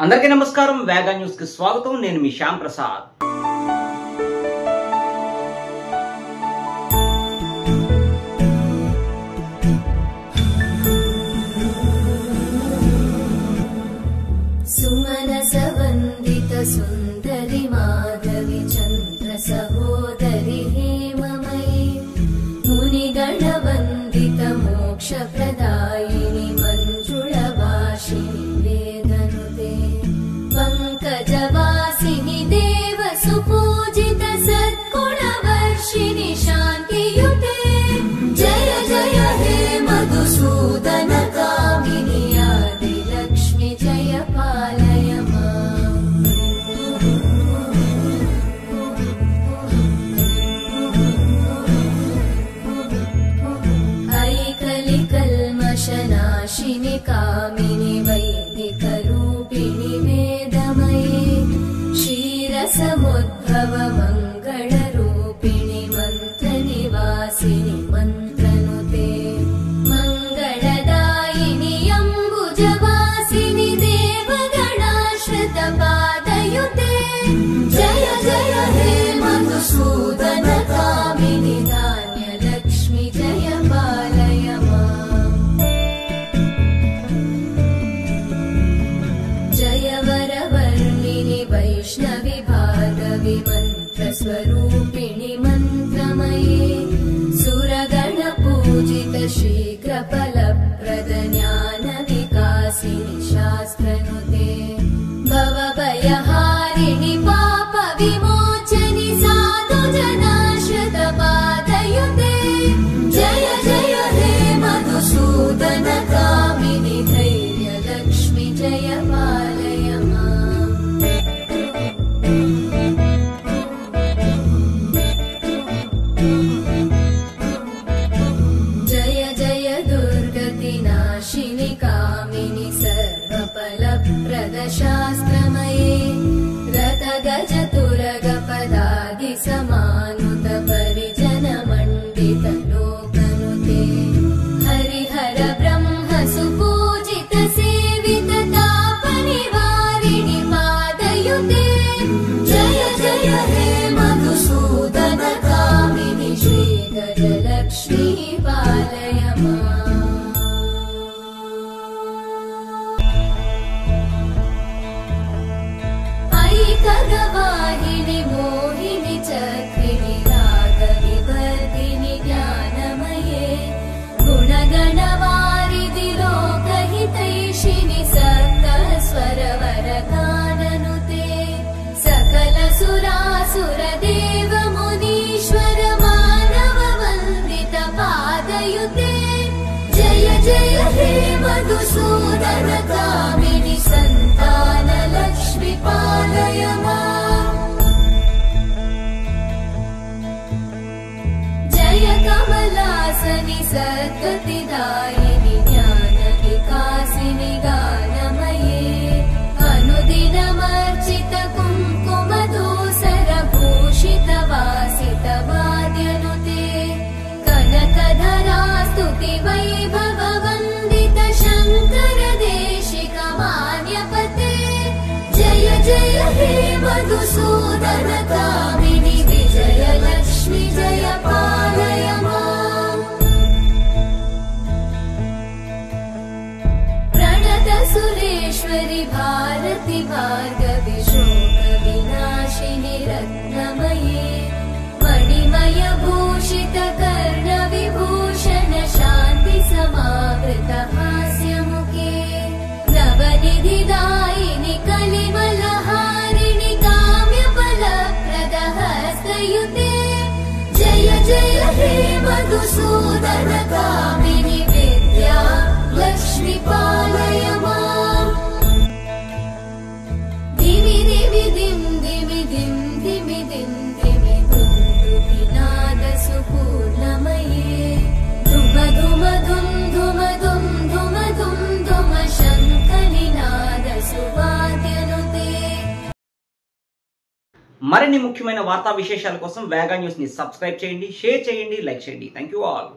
అందరికీ నమస్కారం వేగా న్యూస్ కి స్వాగతం నేను మీ శ్యామ్ ప్రసాద్ सुमनस वंदित सुंदरी माधवी चंद्र सहोदरी हेममयी मुनिगण वंदित मोक्ष प्रदायिनी मंजुळभाषिणी वेदनुते पंकजवासिनी देव सुपूजित सद्गुणवर्षिणि शान्तियुते जय जय हे मधुसूदन कामिनी आदि लक्ष्मी जय पालय माम् ऐकलि कल्मषनाशिनि कामिनि वैदिकरूपिणि वेदमये क्षीरसमुद्भव मङ्गलरूपिणि मन्त्रनिवासिनि मन्त्रनुते मङ्गलदायिनि अम्बुजवासिनि देवगणाश्रितपादयुते जय जय हे मधुसूदन कामिनि धान्यलक्ष्मि जय पालय माम् जय वरवर्णिनि वैष्णवि भार्गवि मन्त्रस्वरूपिणि मन्त्रमये सुरगणपूजित शीघ्रफलप्रद ज्ञानविकासिनि शास्त्रनुते भवभयहारिणि पापविमोचनि साधुजनाश्रितपादयुते जय जय हे मधुसूदन कामिनि धैर्यलक्ष्मि जय पालय माम् जय जय दुर्गतिनाशिनि कामिनि सर्वफलप्रद शास्त्रमये रथगज तुरगपदादि समानुत परिजन मण्डित लोकनुते हरिहर ब्रह्म सुपूजित सेवित तापनिवारिणि पादयुते जय जय हे मधुसूदन कामिनि श्रीगजलक्ष्मी पालय माम् ऐकगवाहिनि मोहिनि चक्रिणि रागविवर्धिनि ज्ञानमये गुणगणवारिधि लोकहितैषिणि सप्तस्वरवरगाननुते सकल सुरासुर देव मुनीश्वर मानव वन्दित पादयुते जय जय हे मधुसूदन कामिनि सन्तान लक्ष्मि पालय माम् जय कमलासनि सद्गतिदायिनि ज्ञानविकासिनि गानमये अनुदिनमर्चित कुङ्कुमधूसर भूषित वासित वाद्यनुते कनकधरा स्तुति वैभव वन्दित शङ्कर देशिक मान्यपते जय जय हे मधुसूदन कामिनि विजयलक्ष्मि जय पालय माम् प्रणत सुरेश्वरि भारति भार्गवि शोकविनाशिनि रत्नमये मणिमय भूषित कर्णविभूषण शान्ति समावृत हास्यमुखे नवनिधिदायिनि कलिमलहारिणि काम्यफलप्रद हस्तयुते जय जय हे मधुसूदन कामिनि विद्या लक्ष्मि पालय माम् दिवि दिवि दिं दिवि दिं दिवि दिं दिवि दुन्दुभिनाद सुपूर्णमये धुम धुम धुम धुम धुम धुम धुम धुम शङ्खनिनाद सुवाद्यनुते మరిన్ని ముఖ్యమైన వార్తా విశేషాల కోసం వేగా న్యూస్ ని సబ్స్క్రైబ్ చేయండి, షేర్ చేయండి, లైక్ చేయండి. Thank you all.